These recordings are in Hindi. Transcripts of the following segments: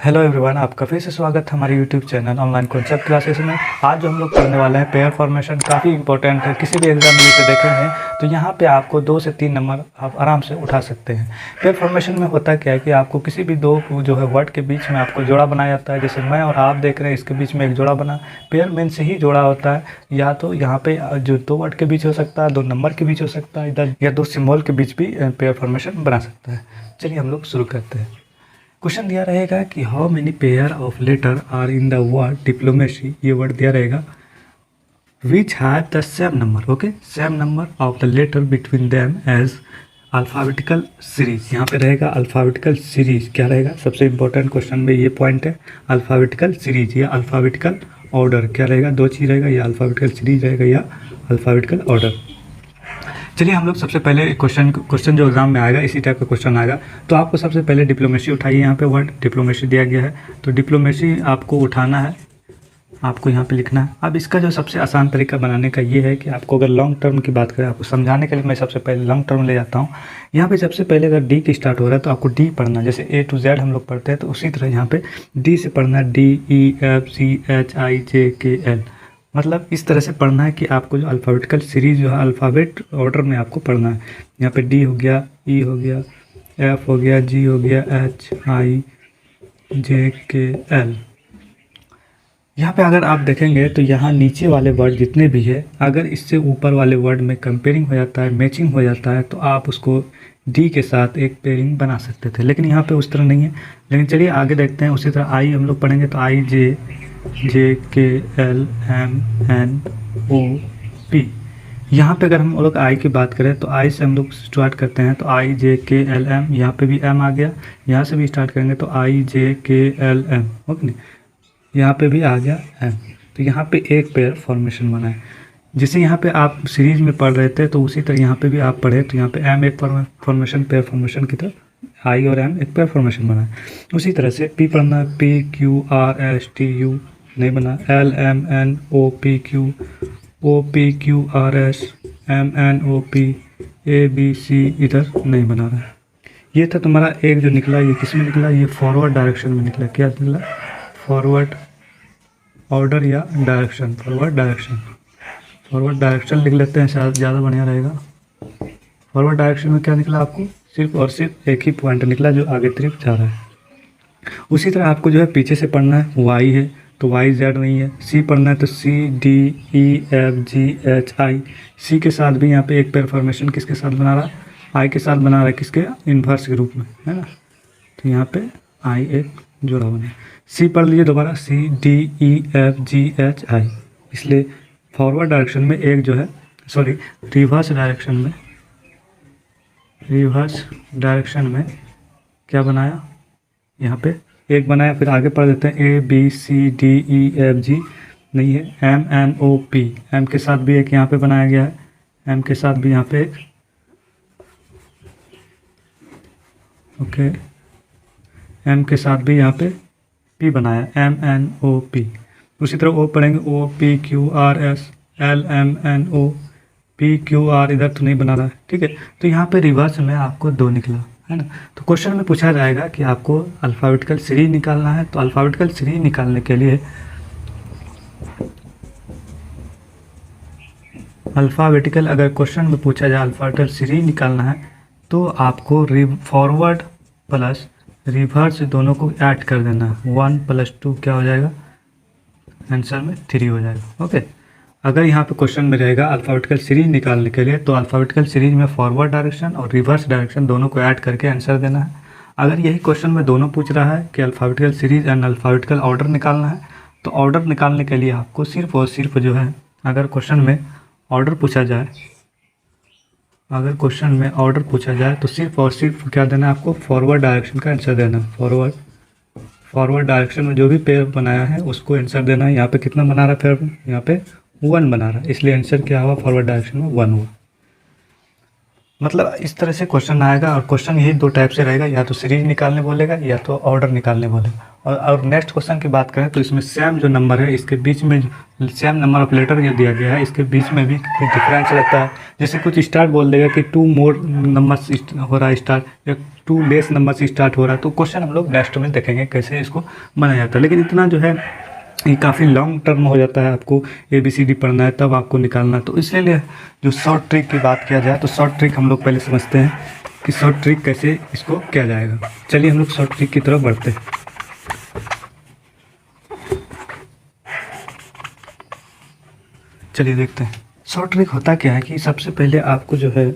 हेलो एवरीवन, आपका फिर से स्वागत है हमारे YouTube channel online concept classes में। आज जो हम लोग पढ़ने वाले हैं पेयर फॉर्मेशन, काफ़ी इंपॉर्टेंट है। किसी भी एग्जाम में इसे देखेंगे तो यहाँ पे आपको 2 से 3 नंबर आप आराम से उठा सकते हैं। पेयर फॉर्मेशन में होता क्या है कि आपको किसी भी दो जो है वर्ड के बीच में आपको जोड़ा बनाया जाता है। जैसे मैं और आप देख रहे हैं, इसके बीच में एक जोड़ा बना। पेयर मीन से ही जोड़ा होता है, या तो यहाँ पे जो 2 वर्ड के बीच हो सकता है, 2 नंबर के बीच हो सकता है इधर, या 2 सिम्बॉल के बीच भी पेयर फॉर्मेशन बना सकता है। चलिए हम लोग शुरू करते हैं। क्वेश्चन दिया रहेगा कि how many pair of letter are in the word diplomacy. ये वर्ड दिया रहेगा which have the same number, okay, same number of the letter between them as alphabetical series. यहाँ पे रहेगा अल्फ़ाबेटिकल सीरीज। क्या रहेगा? सबसे इंपॉर्टेंट क्वेश्चन में ये पॉइंट है, अल्फ़ाबेटिकल सीरीज या अल्फ़ाबेटिकल ऑर्डर। क्या रहेगा? 2 चीज़ रहेगा, या अल्फ़ाबेटिकल सीरीज रहेगा या अल्फ़ाबेटिकल ऑर्डर। चलिए हम लोग सबसे पहले क्वेश्चन जो एग्जाम में आएगा इसी टाइप का क्वेश्चन आएगा। तो आपको सबसे पहले डिप्लोमेसी उठाइए। यहाँ पे वर्ड डिप्लोमेसी दिया गया है, तो डिप्लोमेसी आपको उठाना है, आपको यहाँ पे लिखना है। अब इसका जो सबसे आसान तरीका बनाने का ये है कि आपको अगर लॉन्ग टर्म की बात करें, आपको समझाने के लिए मैं सबसे पहले लॉन्ग टर्म ले जाता हूँ। यहाँ पे सबसे पहले अगर डी की स्टार्ट हो रहा है तो आपको डी पढ़ना है। जैसे A to Z हम लोग पढ़ते हैं, तो उसी तरह यहाँ पे डी से पढ़ना है, DEFGHIJKL। मतलब इस तरह से पढ़ना है कि आपको जो अल्फ़ाबेटिकल सीरीज जो है अल्फ़ाबेट ऑर्डर में आपको पढ़ना है। यहाँ पे डी हो गया, ई हो गया, एफ हो गया, जी हो गया, HIJKL। यहाँ पे अगर आप देखेंगे तो यहाँ नीचे वाले वर्ड जितने भी है, अगर इससे ऊपर वाले वर्ड में कंपेयरिंग हो जाता है, मैचिंग हो जाता है, तो आप उसको डी के साथ एक पेयरिंग बना सकते थे। लेकिन यहाँ पे उस तरह नहीं है। लेकिन चलिए आगे देखते हैं। उसी तरह आई हम लोग पढ़ेंगे तो IJKLMNOP। यहाँ पे अगर हम लोग आई की बात करें तो आई से हम लोग स्टार्ट करते हैं, तो IJKLM, यहाँ पे भी M आ गया। यहाँ से भी स्टार्ट करेंगे तो IJKLM, ओके नहीं, यहाँ पे भी आ गया M। तो यहाँ पे एक पेयर फॉर्मेशन बना है। जैसे यहाँ पे आप सीरीज में पढ़ रहे थे तो उसी तरह यहाँ पे भी आप पढ़े, तो यहाँ पे M एक फॉर्मेशन पेयर फॉर्मेशन की तरह आई और M एक पेयर फॉर्मेशन बना है। उसी तरह से P पढ़ना है, PQRSTU नहीं बना, LMNOPQOPQRSMNOP ABC इधर नहीं बना रहा है। ये था तुम्हारा एक जो निकला। ये किस में निकला? ये फॉरवर्ड डायरेक्शन में निकला। क्या निकला? फॉरवर्ड ऑर्डर या direction, forward direction. Forward direction लिख लेते हैं, शायद ज़्यादा बढ़िया रहेगा। फॉरवर्ड डायरेक्शन में क्या निकला आपको? सिर्फ और सिर्फ एक ही पॉइंट निकला जो आगे तरफ जा रहा है। उसी तरह आपको जो है पीछे से पढ़ना है, वाई है तो वाई जेड नहीं है। सी पढ़ना है तो CDEFGHI। सी के साथ भी यहाँ पे एक पेयर फॉर्मेशन किसके साथ बना रहा है? आई के साथ बना रहा है, किसके? इन्वर्स के रूप में, है ना। तो यहाँ पे आई एक जोड़ा बना। सी पढ़ लीजिए दोबारा, CDEFGHI। इसलिए फॉरवर्ड डायरेक्शन में एक जो है, सॉरी रिवर्स डायरेक्शन में क्या बनाया? यहाँ पे एक बनाया। फिर आगे पढ़ देते हैं ABCDEFG नहीं है, MNOP। M के साथ भी एक यहाँ पे बनाया गया है, M के साथ भी यहाँ पे एक, ओके, M के साथ भी यहाँ पे P बनाया, MNOP। उसी तरह O पढ़ेंगे, OPQRSLMNOPQR इधर तो नहीं बना रहा है, ठीक है। तो यहाँ पे रिवर्स में आपको 2 निकला, है ना। तो क्वेश्चन में पूछा जाएगा कि आपको अल्फ़ाबेटिकल सीरीज निकालना है। तो अल्फ़ाबेटिकल सीरीज निकालने के लिए अगर क्वेश्चन में पूछा जाए अल्फ़ाबेटिकल सीरीज निकालना है तो आपको फॉरवर्ड प्लस रिवर्स दोनों को ऐड कर देना है। 1 + 2 क्या हो जाएगा? आंसर में 3 हो जाएगा, ओके। अगर यहाँ पे क्वेश्चन में रहेगा अल्फ़ाबेटिकल सीरीज निकालने के लिए, तो अल्फ़ाबेटिकल सीरीज में फॉरवर्ड डायरेक्शन और रिवर्स डायरेक्शन दोनों को ऐड करके आंसर देना है। अगर यही क्वेश्चन में दोनों पूछ रहा है कि alphabetical series and alphabetical order निकालना है, तो ऑर्डर निकालने के लिए आपको सिर्फ और सिर्फ जो है, अगर क्वेश्चन में ऑर्डर पूछा जाए तो सिर्फ और सिर्फ क्या देना है आपको? फॉरवर्ड डायरेक्शन का आंसर देना है। फॉरवर्ड डायरेक्शन में जो भी पेयर बनाया है उसको आंसर देना है। यहाँ पे कितना बना रहा है पेयर? यहाँ पे 1 बना रहा है, इसलिए आंसर क्या हुआ? फॉरवर्ड डायरेक्शन में 1 हुआ। मतलब इस तरह से क्वेश्चन आएगा और क्वेश्चन यही दो टाइप से रहेगा, या तो सीरीज निकालने बोलेगा या तो ऑर्डर निकालने बोलेगा। और नेक्स्ट क्वेश्चन की बात करें तो इसमें सेम जो नंबर है इसके बीच में सेम नंबर ऑफ लेटर ये दिया गया है, इसके बीच में भी कुछ डिफरेंस रहता है। जैसे कुछ स्टार्ट बोल देगा कि 2 मोर नंबर हो रहा है स्टार्ट, या 2 लेस नंबर से स्टार्ट हो रहा है, तो क्वेश्चन हम लोग नेक्स्ट में देखेंगे कैसे इसको बनाया जाता है। लेकिन इतना जो है ये काफ़ी लॉन्ग टर्म हो जाता है, आपको ABCD पढ़ना है तब आपको निकालना है। तो इसलिए जो शॉर्ट ट्रिक की बात किया जाए तो शॉर्ट ट्रिक हम लोग पहले समझते हैं कि शॉर्ट ट्रिक कैसे इसको किया जाएगा। चलिए हम लोग शॉर्ट ट्रिक की तरफ बढ़ते हैं। चलिए देखते हैं शॉर्ट ट्रिक होता क्या है कि सबसे पहले आपको जो है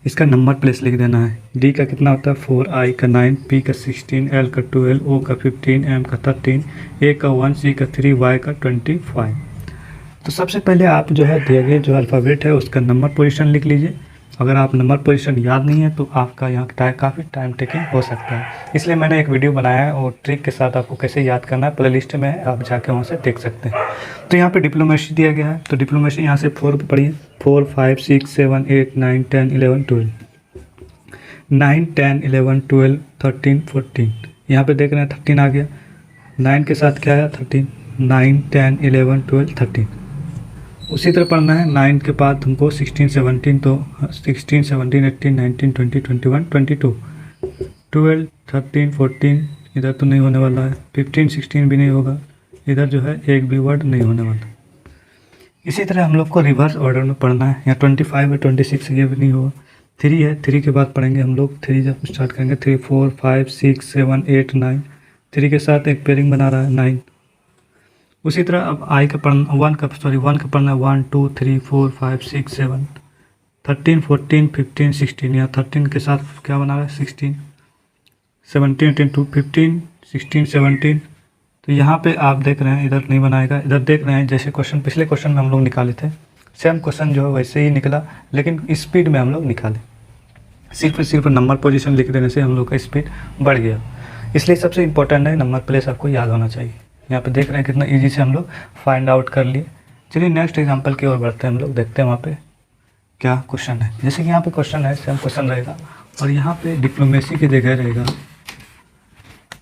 इसका नंबर प्लेस लिख देना है। D का कितना होता है 4, I का 9, P का 16, L का 12, O का 15, M का 13, A का 1, C का 3, Y का 25। तो सबसे पहले आप जो है दिए गए जो अल्फ़ाबेट है उसका नंबर पोजीशन लिख लीजिए। अगर आप नंबर पोजीशन याद नहीं है तो आपका यहाँ काफ़ी टाइम टेकिंग हो सकता है, इसलिए मैंने एक वीडियो बनाया है और ट्रिक के साथ आपको कैसे याद करना है प्ले लिस्ट में है, आप जाके वहाँ से देख सकते हैं। तो यहाँ पे डिप्लोमेसी दिया गया है, तो डिप्लोमेसी यहाँ से 4 पे पढ़िए। 4, 5, 6, 7, 8, 9, 10, 11, 12, 9, 10, 11, 12, 13, 14। यहाँ पे देख रहे हैं 13 आ गया, 9 के साथ क्या आया 13, 9, 10, 11, 12, 13। उसी तरह पढ़ना है 9 के बाद हमको 16, 17, तो 16, 17, 18, 19, 20, 21, 22, 12, 13, 14 इधर तो नहीं होने वाला है, 15, 16 भी नहीं होगा, इधर जो है एक भी वर्ड नहीं होने वाला। इसी तरह हम लोग को रिवर्स ऑर्डर में पढ़ना है, यहाँ 25 है 26 ये भी नहीं होगा। 3 है, 3 के बाद पढ़ेंगे हम लोग, 3 जब स्टार्ट करेंगे 3, 4, 5, 6, 7, 8, 9, 3 के साथ एक पेयरिंग बना रहा है 9। उसी तरह अब I का पढ़ना 1 का पढ़ना है 1, 2, 3, 4, 5, 6, 7, 13, 14, 15, 16। यहाँ 13 के साथ क्या बना रहा है 16, 17, 18, 2, 15, 16, 17। तो यहाँ पे आप देख रहे हैं इधर नहीं बनाएगा, इधर देख रहे हैं जैसे क्वेश्चन पिछले क्वेश्चन में हम लोग निकाले थे, सेम क्वेश्चन जो है वैसे ही निकला, लेकिन स्पीड में हम लोग निकाले। सिर्फ नंबर पोजीशन लिख देने से हम लोग का स्पीड बढ़ गया। इसलिए सबसे इंपॉर्टेंट है नंबर प्लेस आपको याद होना चाहिए। यहाँ पे देख रहे हैं कितना इजी से हम लोग फाइंड आउट कर लिए। चलिए नेक्स्ट एग्जांपल की ओर बढ़ते हैं, हम लोग देखते हैं वहाँ पे क्या क्वेश्चन है। जैसे कि यहाँ पे क्वेश्चन है, सेम क्वेश्चन रहेगा और यहाँ पे डिप्लोमेसी की जगह रहेगा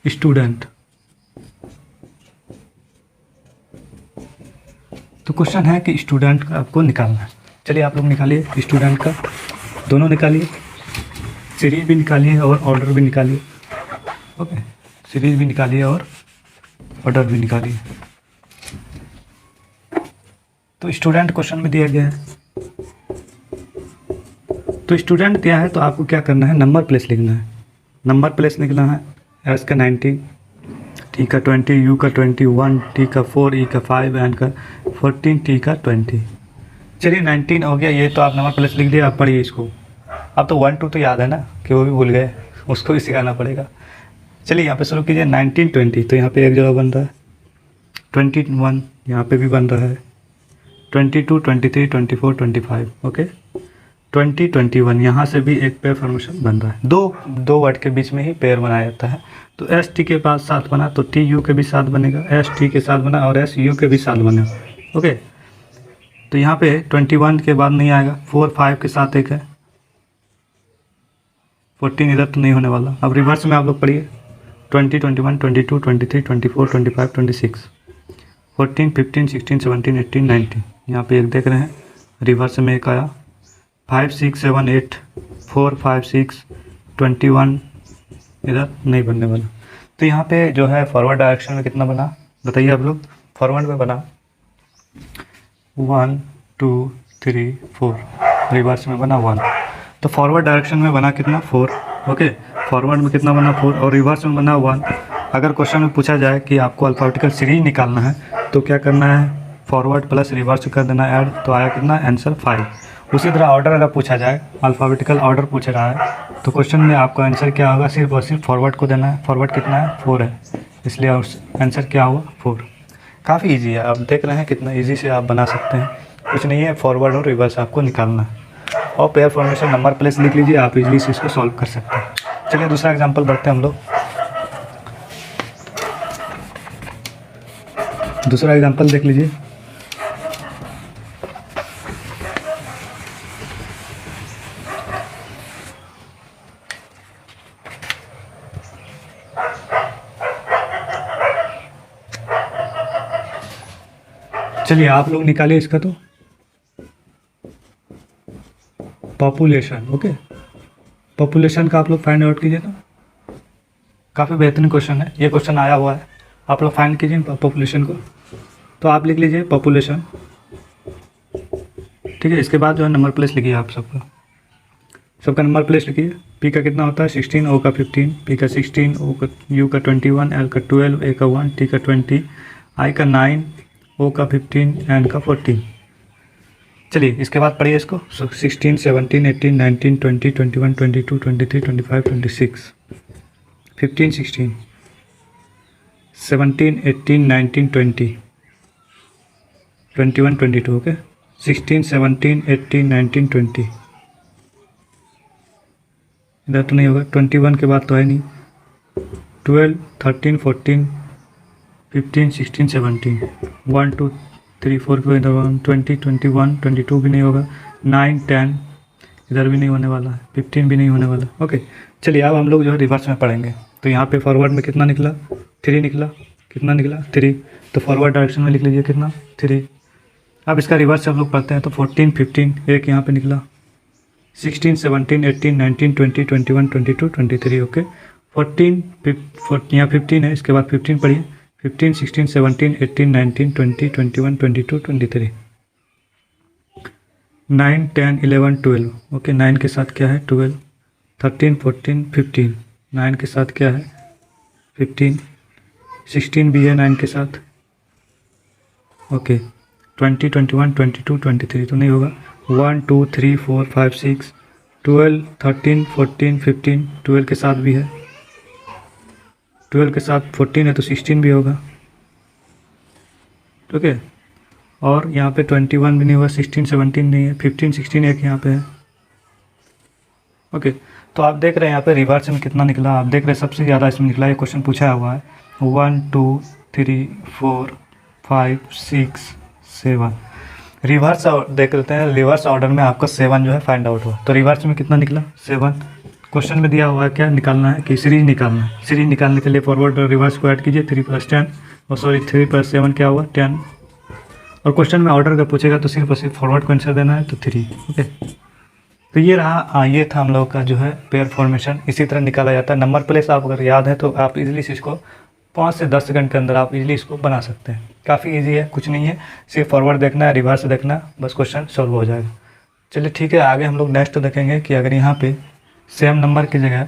स्टूडेंट। तो क्वेश्चन है कि स्टूडेंट का आपको निकालना है। चलिए आप लोग निकालिए स्टूडेंट का, दोनों निकालिए, सीरीज भी निकालिए और ऑर्डर भी निकालिए। ओके, सीरीज भी निकालिए और ऑर्डर भी निकालिए। तो स्टूडेंट क्वेश्चन में दिया गया है, तो स्टूडेंट दिया है तो आपको क्या करना है नंबर प्लेस लिखना है। नंबर प्लेस लिखना है एस का 90, टी का 20, यू का 21, टी का 4, ई का 5, एन का 14, टी का 20। चलिए 19 हो गया, ये तो आप नंबर प्लेस लिख दिया। आप पढ़िए इसको, अब तो 1, 2 तो याद है ना कि वो भी भूल गए, उसको भी सिखाना पड़ेगा। चलिए यहाँ पे शुरू कीजिए 19, 20, तो यहाँ पे एक जगह बन रहा है 21, यहाँ पे भी बन रहा है 22, 23, 24, 25। ओके 20, 21 यहाँ से भी एक पेयर फॉर्मेशन बन रहा है। दो वर्ड के बीच में ही पेयर बनाया जाता है। तो एस टी के बाद साथ बना तो टी यू के भी साथ बनेगा, एस टी के साथ बना और एस यू के भी साथ बनेगा। ओके, तो यहाँ पे 21 के बाद नहीं आएगा, 4, 5 के साथ एक है, 14 इधर तो नहीं होने वाला। अब रिवर्स में आप लोग पढ़िए 20, 21, 22, 23, 24, 25, 26, 14, 15, 16, 17, 18, 19। यहाँ पे एक देख रहे हैं रिवर्स में एक आया 5, 6, 7, 8, 4, 5, 6, 21 इधर नहीं बनने वाला। तो यहाँ पे जो है फॉरवर्ड डायरेक्शन में कितना बना बताइए आप लोग। फॉरवर्ड में बना 1, 2, 3, 4, रिवर्स में बना 1। तो फॉरवर्ड डायरेक्शन में बना कितना 4। ओके, फॉरवर्ड में कितना बना 4 और रिवर्स में बना 1। अगर क्वेश्चन में पूछा जाए कि आपको अल्फ़ाबेटिकल सीरीज निकालना है तो क्या करना है, फॉरवर्ड प्लस रिवर्स कर देना ऐड, तो आया कितना आंसर 5। उसी तरह ऑर्डर अगर पूछा जाए, अल्फ़ाबेटिकल ऑर्डर पूछ रहा है तो क्वेश्चन में आपका आंसर क्या होगा, सिर्फ और सिर्फ फॉरवर्ड को देना है। फॉरवर्ड कितना है 4 है, इसलिए आंसर क्या हुआ 4। काफ़ी इजी है, आप देख रहे हैं कितना इजी से आप बना सकते हैं। कुछ नहीं है, फॉरवर्ड और रिवर्स आपको निकालना है और पेयर फॉर्मेशन नंबर प्लेस लिख लीजिए, आप इजीली से इसको सॉल्व कर सकते हैं। चलिए दूसरा एग्जांपल बढ़ते हैं हम लोग। दूसरा एग्जांपल देख लीजिए। चलिए आप लोग निकालिए इसका तो पॉपुलेशन। ओके, पॉपुलेशन का आप लोग फाइंड आउट कीजिए। तो काफ़ी बेहतरीन क्वेश्चन है, ये क्वेश्चन आया हुआ है, आप लोग फाइंड कीजिए पॉपुलेशन को। तो आप लिख लीजिए पॉपुलेशन, ठीक है। इसके बाद जो है नंबर प्लेस लिखिए, आप सबका नंबर प्लेस लिखिए। पी का कितना होता है 16, ओ का 15, पी का 16, ओ का यू का 21, एल का 12, ए का 1, टी का 20, आई का 9, ओ का 15, एन का 14। चलिए इसके बाद पढ़िए इसको। 16, 17, 18, 19, 20, 21, 22, 23, 25, 26, 15, 16, 17, 18, 19, 20, 21, 22। ओके, 16, 17, 18, 19, 20। इधर तो नहीं होगा, 21 के बाद तो है नहीं। 12, 13, 14, 15, 16, 17, 1, 2, 3, 4 को इधर 20, 21, 22 भी नहीं होगा। 9, 10 इधर भी नहीं होने वाला है, 15 भी नहीं होने वाला। ओके, चलिए अब हम लोग जो है रिवर्स में पढ़ेंगे। तो यहाँ पे फॉरवर्ड में कितना निकला, 3 निकला। कितना निकला 3, तो फॉरवर्ड डायरेक्शन में लिख लीजिए कितना 3। अब इसका रिवर्स हम लोग पढ़ते हैं, तो 14, 15 एक यहाँ पे निकला, 16, 17, 18, 19, 20, 21, 22, 23। ओके, 14 यहाँ 15 है, इसके बाद 15 पढ़िए। 15, 16, 17, 18, 19, 20, 21, 22, 23, 9, 10, 11, 12। ओके, 9 के साथ क्या है 12, 13, 14, 15, 9 के साथ क्या है 15, 16 भी है 9 के साथ। ओके, 20, 21, 22, 23 तो नहीं होगा। 1, 2, 3, 4, 5, 6, 12, 13, 14, 15 12 के साथ भी है। 12 के साथ 14 है तो 16 भी होगा, ठीक है। और यहाँ पे 21 भी नहीं हुआ, 16, 17 नहीं है, 15, 16 एक यहाँ पे है। ओके, तो आप देख रहे हैं यहाँ पे रिवर्स में कितना निकला। आप देख रहे हैं सबसे ज़्यादा इसमें निकला, ये क्वेश्चन पूछा हुआ है 1, 2, 3, 4, 5, 6, 7। रिवर्स देख लेते हैं, रिवर्स ऑर्डर में आपका 7 जो है फाइंड आउट हुआ। तो रिवर्स में कितना निकला 7। क्वेश्चन में दिया हुआ है क्या निकालना है कि सीरीज निकालना है। सीरीज निकालने के लिए फॉरवर्ड और रिवर्स को ऐड कीजिए। 3 + 10 और सॉरी 3 + 7 क्या हुआ 10। और क्वेश्चन में ऑर्डर का पूछेगा तो सिर्फ और सिर्फ फॉरवर्ड को आंसर देना है, तो 3। ओके, तो ये रहा, ये था हम लोग का जो है पेयर फॉर्मेशन। इसी तरह निकाला जाता है। नंबर प्लेस आप अगर याद है तो आप इजीली से इसको 5 से 10 सेकंड के अंदर आप इजीली इसको बना सकते हैं। काफ़ी इजी है, कुछ नहीं है, सिर्फ फॉरवर्ड देखना है, रिवर्स देखना है, बस क्वेश्चन सॉल्व हो जाएगा। चलिए ठीक है, आगे हम लोग नेक्स्ट देखेंगे कि अगर यहाँ पे सेम नंबर की जगह,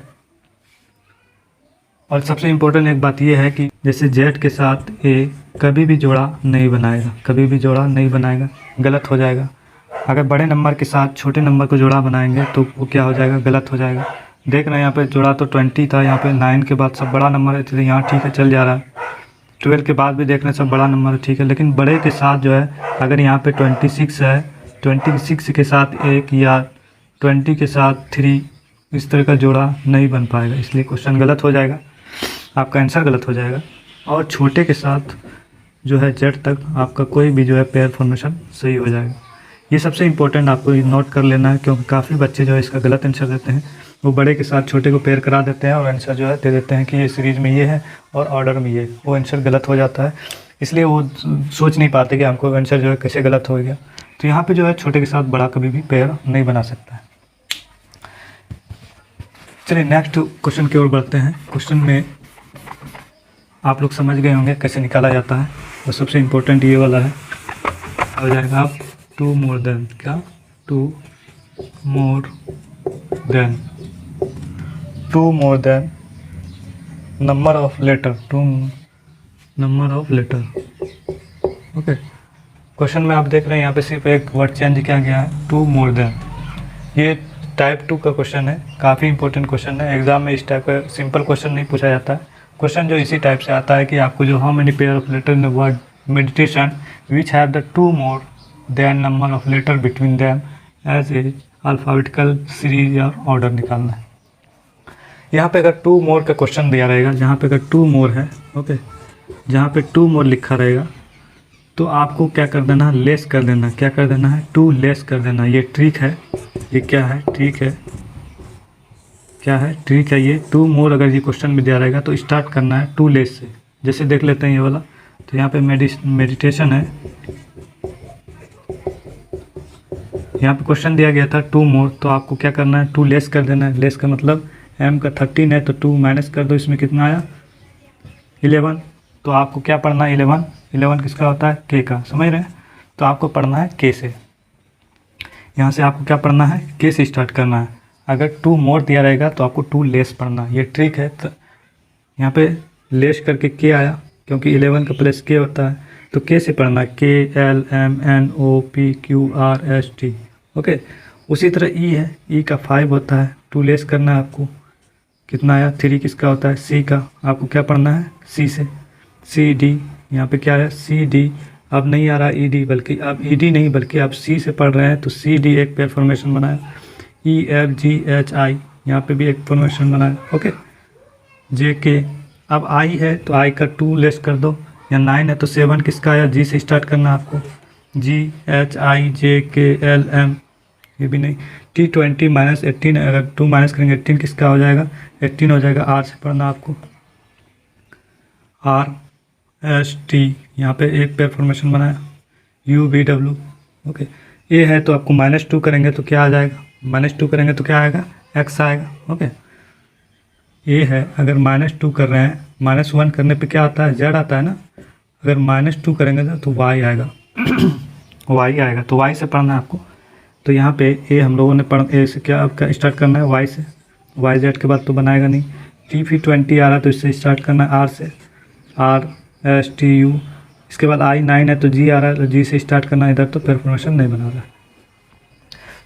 और सबसे इम्पोर्टेंट एक बात यह है कि जैसे जेड के साथ ए कभी भी जोड़ा नहीं बनाएगा, कभी भी जोड़ा नहीं बनाएगा, गलत हो जाएगा। अगर बड़े नंबर के साथ छोटे नंबर को जोड़ा बनाएंगे तो वो क्या हो जाएगा, गलत हो जाएगा। देख रहे हैं यहाँ पे जोड़ा तो 20 था, यहाँ पे 9 के बाद सब बड़ा नंबर है, तो यहाँ ठीक है चल जा रहा है। 12 के बाद भी देख रहे हैं सब बड़ा नंबर है, ठीक है। लेकिन बड़े के साथ जो है अगर यहाँ पे 26 है, 26 के साथ 1 या 20 के साथ 3, इस तरह का जोड़ा नहीं बन पाएगा, इसलिए क्वेश्चन गलत हो जाएगा, आपका आंसर गलत हो जाएगा। और छोटे के साथ जो है जेड तक आपका कोई भी जो है पेयर फॉर्मेशन सही हो जाएगा। ये सबसे इम्पोर्टेंट आपको नोट कर लेना है, क्योंकि काफ़ी बच्चे जो है इसका गलत आंसर देते हैं। वो बड़े के साथ छोटे को पेयर करा देते हैं और आंसर जो है दे देते हैं कि ये सीरीज़ में ये है और ऑर्डर में ये, वो आंसर गलत हो जाता है। इसलिए वो सोच नहीं पाते कि हमको आंसर जो है कैसे गलत हो गया। तो यहाँ पे जो है छोटे के साथ बड़ा कभी भी पेयर नहीं बना सकता है। चलिए नेक्स्ट क्वेश्चन की ओर बढ़ते हैं। क्वेश्चन में आप लोग समझ गए होंगे कैसे निकाला जाता है। और सबसे इम्पोर्टेंट ये वाला है, हो जाएगा आप 2 more than, क्या 2 more than number of letter, 2 number of letter. Okay, question में आप देख रहे हैं यहाँ पे सिर्फ एक वर्ड चेंज किया गया है, 2 more than। ये टाइप 2 का क्वेश्चन है, काफ़ी इंपॉर्टेंट क्वेश्चन है। एग्जाम में इस टाइप का सिंपल क्वेश्चन नहीं पूछा जाता है। क्वेश्चन जो इसी टाइप से आता है कि आपको जो how many pair of letter in the word meditation which have the 2 more than number of letter between them as a alphabetical series or order निकालना है। यहाँ पे अगर 2 more का क्वेश्चन दिया रहेगा, जहाँ पे अगर 2 more है, ओके, जहाँ पे 2 more लिखा रहेगा तो आपको क्या कर देना है, लेस कर देना। क्या कर देना है, 2 लेस कर देना। ये ट्रिक है, ये क्या है, ट्रिक है, क्या है, ट्रिक है ये। 2 more अगर ये क्वेश्चन में दिया रहेगा तो स्टार्ट करना है 2 लेस से। जैसे देख लेते हैं ये वाला, तो यहाँ पे मेडिटेशन है, यहाँ पे क्वेश्चन दिया गया था 2 मोर, तो आपको क्या करना है 2 लेस कर देना है। लेस का मतलब m का 13 है तो 2 माइनस कर दो, इसमें कितना आया 11। तो आपको क्या पढ़ना है 11 किसका होता है k का, समझ रहे हैं। तो आपको पढ़ना है k से, यहाँ से आपको क्या पढ़ना है k से स्टार्ट करना है। अगर 2 मोर दिया रहेगा तो आपको 2 लेस पढ़ना है, ये ट्रिक है। तो यहाँ पे लेस करके k आया क्योंकि 11 का प्लस k होता है, तो k से पढ़ना है k l m n o p q r s t। Okay, उसी तरह e है, e का 5 होता है, 2 लेस करना है आपको, कितना आया 3 किसका होता है c का, आपको क्या पढ़ना है c से c d। यहाँ पे क्या है c d, अब नहीं आ रहा e d, बल्कि अब e d नहीं बल्कि आप c से पढ़ रहे हैं तो c d एक पेयर फॉर्मेशन बनाया, e f g h i यहाँ पे भी एक फॉर्मेशन बनाया। ओके, j k, अब i है तो i का 2 लेस कर दो, या 9 है तो 7 किसका आया g से स्टार्ट करना आपको, g h i j k l m, ये भी नहीं, t20 माइनस 18, अगर 2 माइनस करेंगे 18 किसका हो जाएगा 18 हो जाएगा। r से पढ़ना आपको r s t, यहाँ पे एक पेयर फॉर्मेशन बनाया u v w। Okay, a है तो आपको -2 करेंगे तो क्या आ जाएगा, -2 करेंगे तो क्या आएगा x आएगा। ओके, a है, अगर -2 कर रहे हैं, -1 करने पे क्या आता है z आता है ना, अगर -2 करेंगे तो y आएगा y आएगा, तो y से पढ़ना है आपको। तो यहाँ पे a हम लोगों ने ए से क्या आपका स्टार्ट करना है y से, y z के बाद तो बनाएगा नहीं। t फिर 20 आ रहा है तो इससे स्टार्ट करना है r से, r s t u, इसके बाद i 9 है तो g आ रहा है तो g से स्टार्ट करना है, इधर तो परफॉर्मेशन नहीं बना रहा है।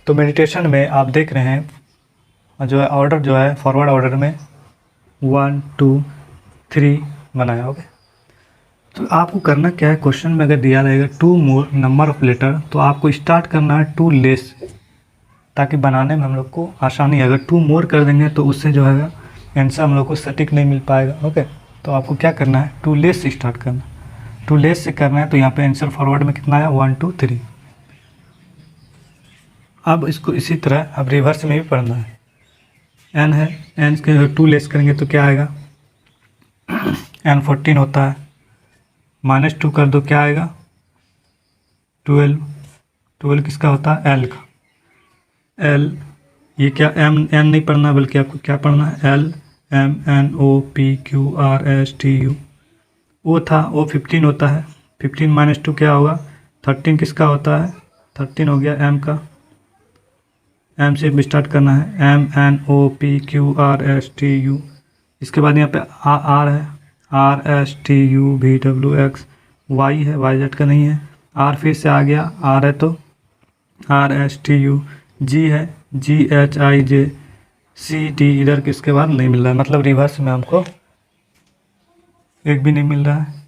तो मेडिटेशन में आप देख रहे हैं जो है ऑर्डर जो है फॉरवर्ड ऑर्डर में 1 2 3 बनाया। ओके, तो आपको करना क्या है, क्वेश्चन में अगर दिया रहेगा 2 मोर नंबर ऑफ लेटर तो आपको स्टार्ट करना है 2 लेस, ताकि बनाने में हम लोग को आसानी है। अगर 2 मोर कर देंगे तो उससे जो है आंसर हम लोग को सटीक नहीं मिल पाएगा। ओके, तो आपको क्या करना है 2 लेस से स्टार्ट करना, 2 लेस से करना है। तो यहाँ पे आंसर फॉरवर्ड में कितना आया 1 2 3। अब इसको इसी तरह अब रिवर्स में भी पढ़ना है, n है, n के 2 लेस करेंगे तो क्या आएगा n 14 होता है, -2 कर दो क्या आएगा 12, 12 किसका होता है l का, l, ये क्या m n नहीं पढ़ना बल्कि आपको क्या पढ़ना है l m n o p q r s t u। o था, o 15 होता है, 15 -2 क्या होगा 13 किसका होता है 13 हो गया m का, m से भी स्टार्ट करना है m n o p q r s t u। इसके बाद यहाँ पे r है, r s t u v w x, y है, y z का नहीं है, r फिर से आ गया, r है तो r s t u, g है g h i j c d, इधर किसके बाद नहीं मिल रहा है, मतलब रिवर्स में हमको एक भी नहीं मिल रहा है।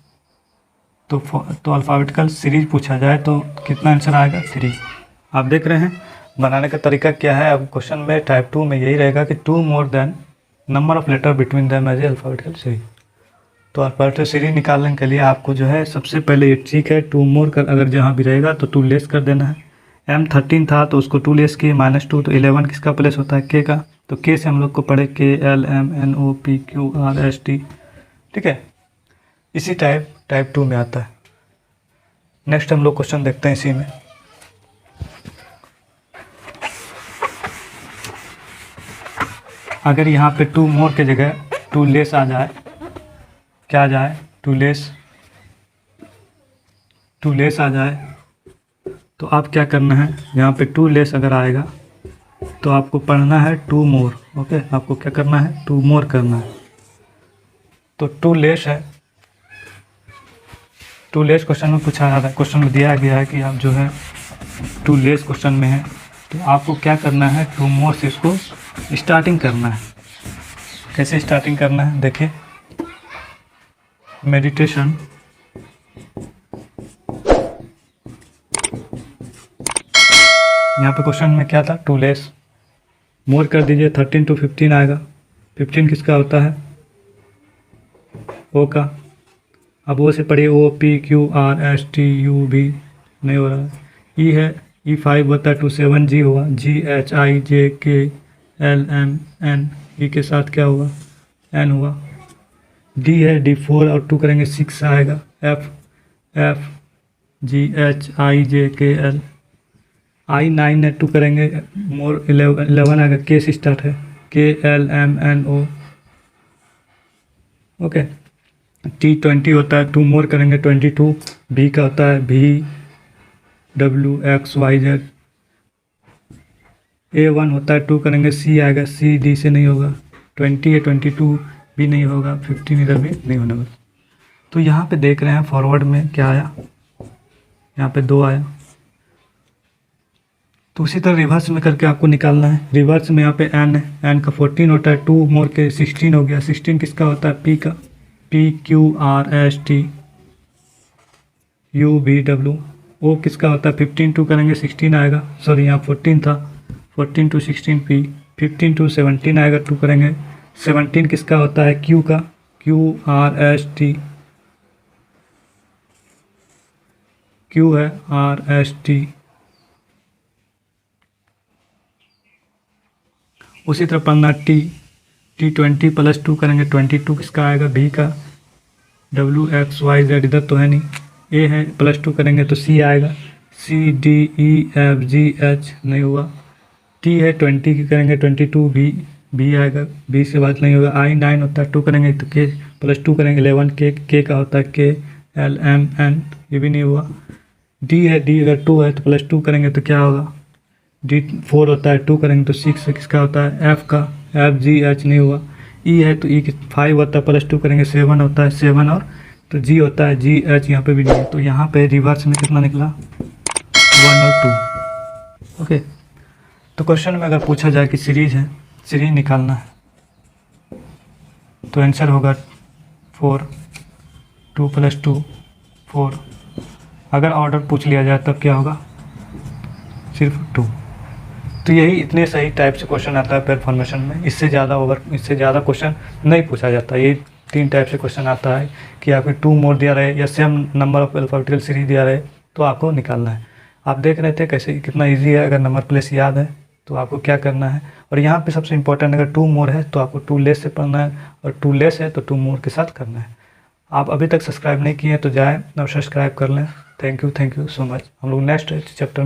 तो अल्फ़ाबेटिकल सीरीज पूछा जाए तो कितना आंसर आएगा 3। आप देख रहे हैं बनाने का तरीका क्या है। अब क्वेश्चन में टाइप 2 में यही रहेगा कि 2 more than number of letter between them as alphabetical series. तो अल्फ़ाबेटिकल सीरीज निकालने के लिए आपको जो है सबसे पहले ये ठीक है 2 मोर कर, अगर जहाँ भी रहेगा तो 2 लेस कर देना है। m 13 था तो उसको 2 लेस किए -2, तो 11 किसका प्लेस होता है k का, तो k से हम लोग को पढ़े k l m n o p q r s t। ठीक है, इसी टाइप 2 में आता है। नेक्स्ट हम लोग क्वेश्चन देखते हैं इसी में। अगर यहाँ पे 2 मोर के जगह 2 लेस आ जाए, क्या आ जाए 2 लेस आ जाए, तो आप क्या करना है, यहाँ पे 2 लेस अगर आएगा तो आपको पढ़ना है 2 मोर। ओके, आपको क्या करना है 2 मोर करना है। तो 2 लेस है, 2 लेस क्वेश्चन में पूछा जा रहा है, क्वेश्चन में दिया गया है कि आप जो है 2 लेस क्वेश्चन में है, तो आपको क्या करना है 2 मोर से इसको स्टार्टिंग करना है। कैसे स्टार्टिंग करना है देखिए, मेडिटेशन यहाँ पे क्वेश्चन में क्या था 2 लेस, मोर कर दीजिए 13 to 15 आएगा, 15 किसका होता है ओ का, अब ओ से पढ़िए O P Q R S T U भी नहीं हो रहा है, ई है ई 5 होता है 2 7 जी हुआ, जी H I J K L M N, ई के साथ क्या हुआ एन हुआ, डी है डी 4 और 2 करेंगे 6 आएगा, F F G H I J K L, I9 है, 2 करेंगे मोर 11 आएगा, के से स्टार्ट है, KLMNO। ओके। T20 होता है, 2 मोर करेंगे 22। B का होता है VWXYZ। A1 होता है, 2 करेंगे, C आएगा, C D से नहीं होगा। 20 है, 22 भी नहीं होगा, 15 इधर भी नहीं होने वाला। तो यहाँ पे देख रहे हैं फॉरवर्ड में क्या आया, यहाँ पे 2 आया। तो उसी तरह रिवर्स में करके आपको निकालना है। रिवर्स में यहाँ पे N है, N का 14 होता है, 2 मोर के 16 हो गया। 16 किसका होता है? P का, PQRST UVW। O किसका होता है? 15 2 करेंगे 16 आएगा, सॉरी यहाँ 14 था, 14 to 16 P। 15 to 17 आएगा, 2 करेंगे 17 किसका होता है? Q का, QRST, Q है RST। उसी तरह पढ़ना T20 प्लस 2 करेंगे 22 किसका आएगा? B का, WXYZ इधर तो है नहीं, A है, प्लस 2 करेंगे तो C आएगा, CDEFGH नहीं हुआ। T है, 20 की करेंगे 22 B आएगा, B से बात नहीं होगा। I9 होता है, 2 करेंगे तो K, प्लस 2 करेंगे 11 K का होता है KLMN, ये भी नहीं हुआ। D है, D अगर 2 है तो प्लस 2 करेंगे तो क्या होगा? D4 होता है, 2 करेंगे तो 6 किसका होता है? F का, FGH नहीं हुआ। E है तो E 5 होता है, प्लस 2 करेंगे 7 होता है, 7 और तो G होता है, GH यहाँ पे भी नहीं है। तो यहाँ पे रिवर्स में कितना निकला? 1 और 2। ओके। तो क्वेश्चन में अगर पूछा जाए कि सीरीज है, सीरीज निकालना है, तो आंसर होगा 4, 2 + 2 4। अगर ऑर्डर पूछ लिया जाए तब क्या होगा? सिर्फ 2। तो यही इतने सही टाइप से क्वेश्चन आता है पेयर फॉर्मेशन में। इससे ज़्यादा क्वेश्चन नहीं पूछा जाता। ये 3 टाइप से क्वेश्चन आता है कि आपको 2 मोर दिया रहे या same number of alphabetical series दिया रहे तो आपको निकालना है। आप देख रहे थे कैसे कितना इजी है। अगर नंबर प्लेस याद है तो आपको क्या करना है। और यहाँ पे सबसे इंपॉर्टेंट, अगर 2 मोर है तो आपको 2 लेस से पढ़ना है, और 2 लेस है तो 2 मोर के साथ करना है। आप अभी तक सब्सक्राइब नहीं किए हैं तो जाएँ और सब्सक्राइब कर लें। Thank you so much. हम लोग नेक्स्ट चैप्टर